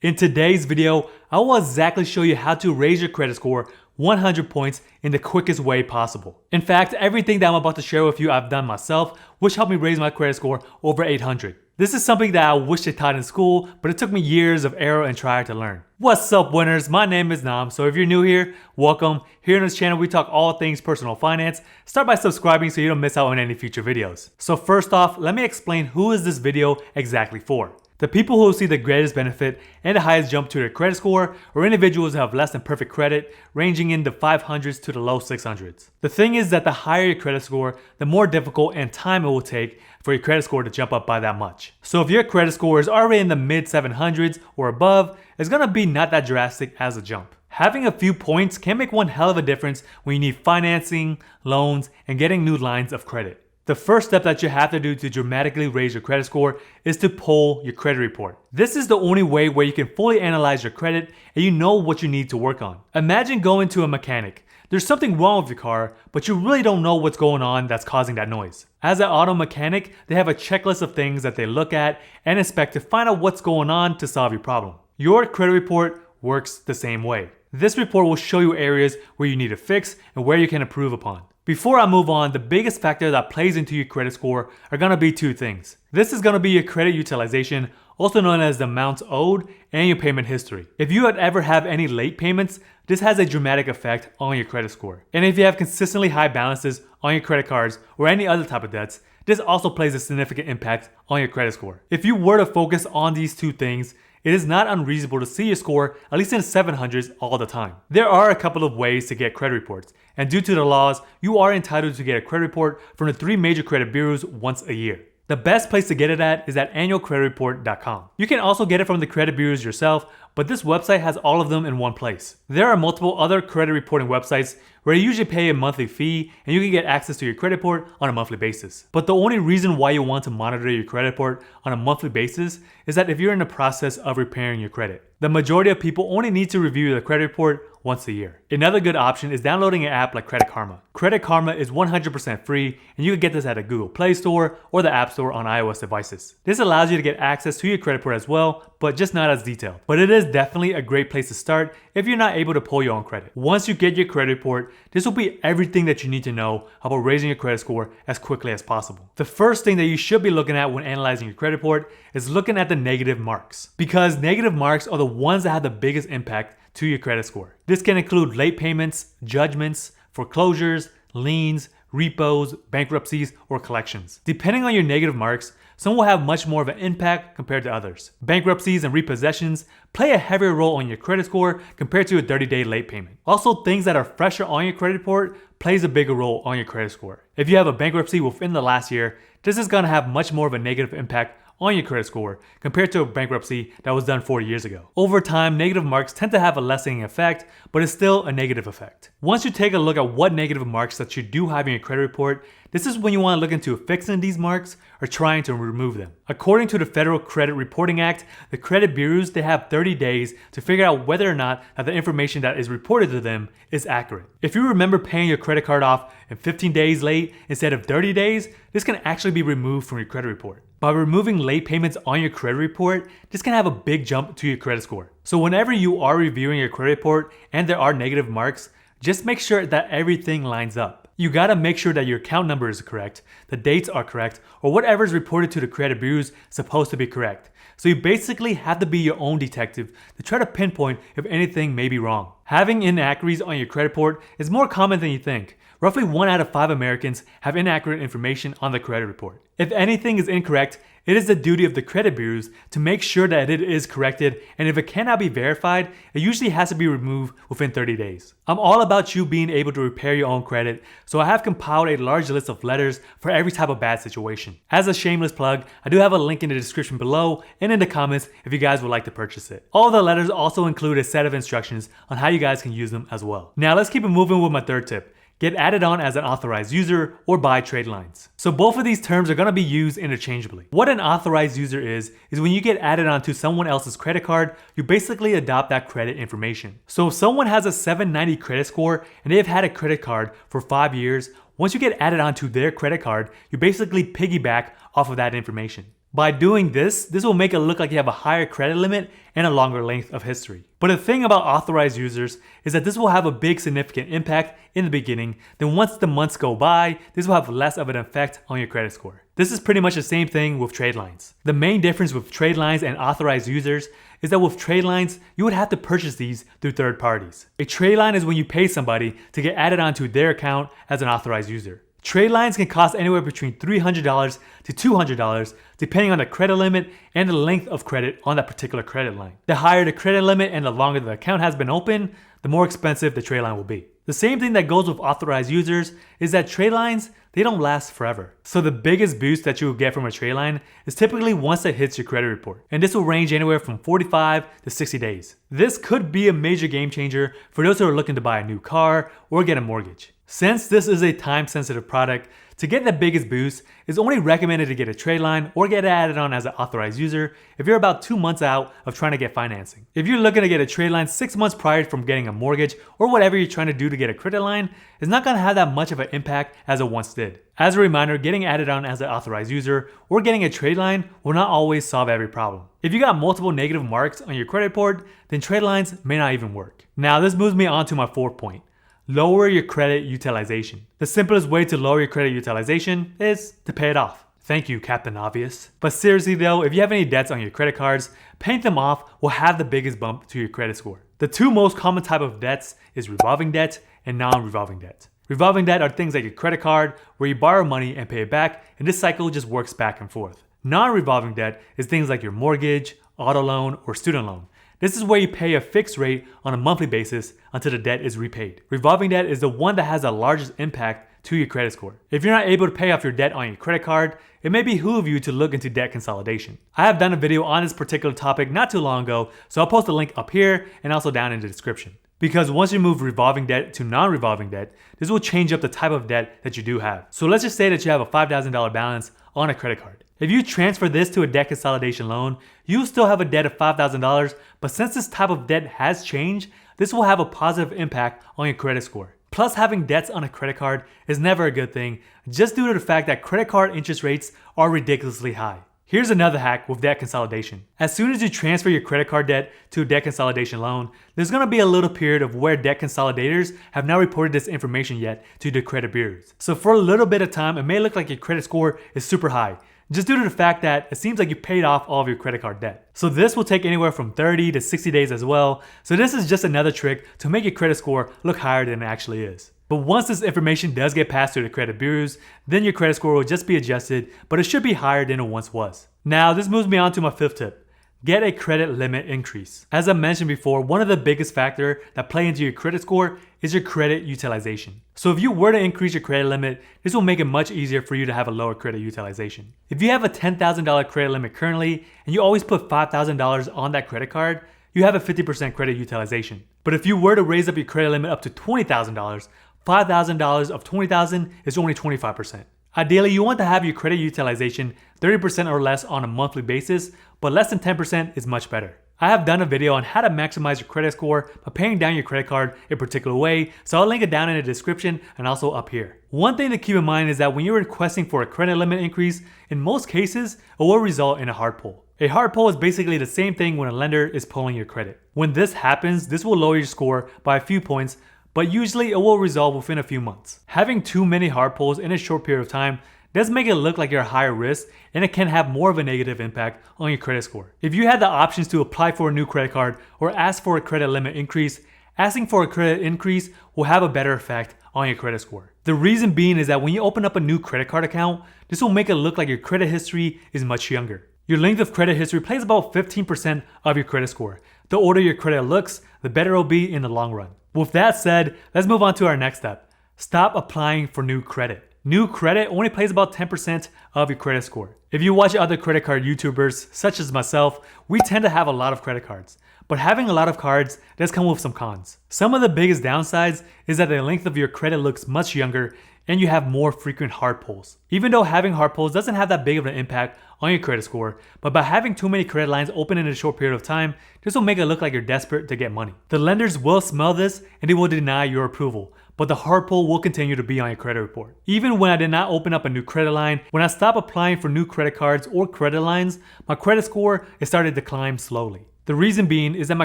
In today's video, I will exactly show you how to raise your credit score 100 points in the quickest way possible. In fact, everything that I'm about to share with you I've done myself, which helped me raise my credit score over 800. This is something that I wish they taught in school, but it took me years of error and trial to learn. What's up, winners? My name is Nam, so if you're new here, welcome. Here on this channel, we talk all things personal finance. Start by subscribing so you don't miss out on any future videos. So first off, let me explain who is this video exactly for. The people who see the greatest benefit and the highest jump to their credit score, or individuals who have less than perfect credit, ranging in the 500s to the low 600s. The thing is that the higher your credit score, the more difficult and time it will take for your credit score to jump up by that much. So if your credit score is already in the mid 700s or above, it's gonna be not that drastic as a jump. Having a few points can make one hell of a difference when you need financing, loans, and getting new lines of credit. The first step that you have to do to dramatically raise your credit score is to pull your credit report. This is the only way where you can fully analyze your credit and you know what you need to work on. Imagine going to a mechanic. There's something wrong with your car, but you really don't know what's going on that's causing that noise. As an auto mechanic, they have a checklist of things that they look at and inspect to find out what's going on to solve your problem. Your credit report works the same way. This report will show you areas where you need to fix and where you can improve upon. Before I move on, the biggest factor that plays into your credit score are going to be two things. This is going to be your credit utilization, also known as the amounts owed, and your payment history. If you ever have any late payments, this has a dramatic effect on your credit score. And if you have consistently high balances on your credit cards or any other type of debts, this also plays a significant impact on your credit score. If you were to focus on these two things, it is not unreasonable to see your score at least in the 700s all the time. There are a couple of ways to get credit reports, and due to the laws, you are entitled to get a credit report from the 3 major credit bureaus once a year. The best place to get it at is at annualcreditreport.com. You can also get it from the credit bureaus yourself, but this website has all of them in one place. There are multiple other credit reporting websites where you usually pay a monthly fee and you can get access to your credit report on a monthly basis. But the only reason why you want to monitor your credit report on a monthly basis is that if you're in the process of repairing your credit. The majority of people only need to review the credit report once a year. Another good option is downloading an app like Credit Karma. Credit Karma is 100% free, and you can get this at a Google Play Store or the App Store on iOS devices. This allows you to get access to your credit report as well, but just not as detailed. But it is definitely a great place to start if you're not able to pull your own credit. Once you get your credit report, this will be everything that you need to know about raising your credit score as quickly as possible. The first thing that you should be looking at when analyzing your credit report is looking at the negative marks, because negative marks are the ones that have the biggest impact to your credit score. This can include late payments, judgments, foreclosures, liens, repos, bankruptcies, or collections. Depending on your negative marks, some will have much more of an impact compared to others. Bankruptcies and repossessions play a heavier role on your credit score compared to a 30-day late payment. Also, things that are fresher on your credit report plays a bigger role on your credit score. If you have a bankruptcy within the last year, this is going to have much more of a negative impact on your credit score compared to a bankruptcy that was done 4 years ago. Over time, negative marks tend to have a lessening effect, but it's still a negative effect. Once you take a look at what negative marks that you do have in your credit report, this is when you want to look into fixing these marks or trying to remove them. According to the Federal Credit Reporting Act, the credit bureaus, they have 30 days to figure out whether or not that the information that is reported to them is accurate. If you remember paying your credit card off in 15 days late instead of 30 days, this can actually be removed from your credit report. By removing late payments on your credit report, this can have a big jump to your credit score. So whenever you are reviewing your credit report and there are negative marks, just make sure that everything lines up. You gotta make sure that your account number is correct, the dates are correct, or whatever is reported to the credit bureaus is supposed to be correct. So you basically have to be your own detective to try to pinpoint if anything may be wrong. Having inaccuracies on your credit report is more common than you think. Roughly 1 out of 5 Americans have inaccurate information on the credit report. If anything is incorrect, it is the duty of the credit bureaus to make sure that it is corrected, and if it cannot be verified, it usually has to be removed within 30 days. I'm all about you being able to repair your own credit, so I have compiled a large list of letters for every type of bad situation. As a shameless plug, I do have a link in the description below and in the comments if you guys would like to purchase it. All the letters also include a set of instructions on how you guys can use them as well. Now let's keep it moving with my third tip. Get added on as an authorized user or buy TRADELINES. So both of these terms are going to be used interchangeably. What an authorized user is when you get added onto someone else's credit card, you basically adopt that credit information. So if someone has a 790 credit score and they've had a credit card for 5 years, once you get added onto their credit card, you basically piggyback off of that information. By doing this will make it look like you have a higher credit limit and a longer length of history. But the thing about authorized users is that this will have a big significant impact in the beginning, then once the months go by, this will have less of an effect on your credit score. This is pretty much the same thing with trade lines. The main difference with trade lines and authorized users is that with trade lines, you would have to purchase these through third parties. A trade line is when you pay somebody to get added onto their account as an authorized user. Trade lines can cost anywhere between $300 to $200 depending on the credit limit and the length of credit on that particular credit line. The higher the credit limit and the longer the account has been open, the more expensive the trade line will be. The same thing that goes with authorized users is that trade lines, they don't last forever. So the biggest boost that you will get from a trade line is typically once it hits your credit report. And this will range anywhere from 45 to 60 days. This could be a major game changer for those who are looking to buy a new car or get a mortgage. Since this is a time-sensitive product, to get the biggest boost, it's only recommended to get a trade line or get it added on as an authorized user if you're about 2 months out of trying to get financing. If you're looking to get a trade line 6 months prior from getting a mortgage or whatever you're trying to do to get a credit line, it's not going to have that much of an impact as it once did. As a reminder, getting added on as an authorized user or getting a trade line will not always solve every problem. If you got multiple negative marks on your credit report, then trade lines may not even work. Now this moves me on to my fourth point. Lower your credit utilization. The simplest way to lower your credit utilization is to pay it off. Thank you, Captain Obvious. But seriously though, if you have any debts on your credit cards, paying them off will have the biggest bump to your credit score. The two most common type of debts is revolving debt and non-revolving debt. Revolving debt are things like your credit card where you borrow money and pay it back, and this cycle just works back and forth. Non-revolving debt is things like your mortgage, auto loan, or student loan. This is where you pay a fixed rate on a monthly basis until the debt is repaid. Revolving debt is the one that has the largest impact to your credit score. If you're not able to pay off your debt on your credit card, it may behoove you to look into debt consolidation. I have done a video on this particular topic not too long ago, so I'll post a link up here and also down in the description. Because once you move revolving debt to non-revolving debt, this will change up the type of debt that you do have. So let's just say that you have a $5,000 balance on a credit card. If you transfer this to a debt consolidation loan, you still have a debt of $5,000, but since this type of debt has changed, this will have a positive impact on your credit score. Plus, having debts on a credit card is never a good thing, just due to the fact that credit card interest rates are ridiculously high. Here's another hack with debt consolidation. As soon as you transfer your credit card debt to a debt consolidation loan, there's going to be a little period of where debt consolidators have not reported this information yet to the credit bureaus. So for a little bit of time, it may look like your credit score is super high, just due to the fact that it seems like you paid off all of your credit card debt. So this will take anywhere from 30 to 60 days as well. So this is just another trick to make your credit score look higher than it actually is. But once this information does get passed to the credit bureaus, then your credit score will just be adjusted, but it should be higher than it once was. Now this moves me on to my fifth tip. Get a credit limit increase. As I mentioned before, one of the biggest factors that play into your credit score is your credit utilization. So if you were to increase your credit limit, this will make it much easier for you to have a lower credit utilization. If you have a $10,000 credit limit currently, and you always put $5,000 on that credit card, you have a 50% credit utilization. But if you were to raise up your credit limit up to $20,000, $5,000 of $20,000 is only 25%. Ideally, you want to have your credit utilization 30% or less on a monthly basis, but less than 10% is much better. I have done a video on how to maximize your credit score by paying down your credit card a particular way, so I'll link it down in the description and also up here. One thing to keep in mind is that when you're requesting for a credit limit increase, in most cases, it will result in a hard pull. A hard pull is basically the same thing when a lender is pulling your credit. When this happens, this will lower your score by a few points, but usually it will resolve within a few months. Having too many hard pulls in a short period of time does make it look like you're higher risk, and it can have more of a negative impact on your credit score. If you had the options to apply for a new credit card or ask for a credit limit increase, asking for a credit increase will have a better effect on your credit score. The reason being is that when you open up a new credit card account, this will make it look like your credit history is much younger. Your length of credit history plays about 15% of your credit score. The older your credit looks, the better it will be in the long run. With that said, let's move on to our next step. Stop applying for new credit. New credit only plays about 10% of your credit score. If you watch other credit card YouTubers, such as myself, we tend to have a lot of credit cards. But having a lot of cards does come with some cons. Some of the biggest downsides is that the length of your credit looks much younger and you have more frequent hard pulls. Even though having hard pulls doesn't have that big of an impact on your credit score, but by having too many credit lines open in a short period of time, this will make it look like you're desperate to get money. The lenders will smell this and they will deny your approval. but the hard pull will continue to be on your credit report. Even when I did not open up a new credit line, when I stopped applying for new credit cards or credit lines, my credit score started to climb slowly. The reason being is that my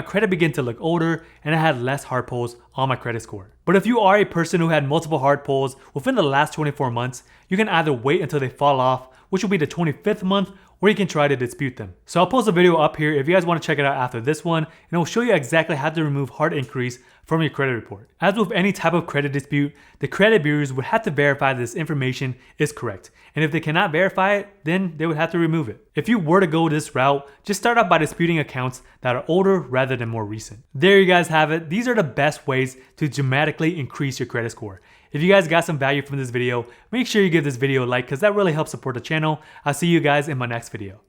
credit began to look older and I had less hard pulls on my credit score. But if you are a person who had multiple hard pulls within the last 24 months, you can either wait until they fall off, which will be the 25th month, or you can try to dispute them. So I'll post a video up here if you guys want to check it out after this one, and it will show you exactly how to remove hard inquiries from your credit report. As with any type of credit dispute, the credit bureaus would have to verify that this information is correct. And if they cannot verify it, then they would have to remove it. If you were to go this route, just start off by disputing accounts that are older rather than more recent. There you guys have it. These are the best ways to dramatically increase your credit score. If you guys got some value from this video, make sure you give this video a like because that really helps support the channel. I'll see you guys in my next video.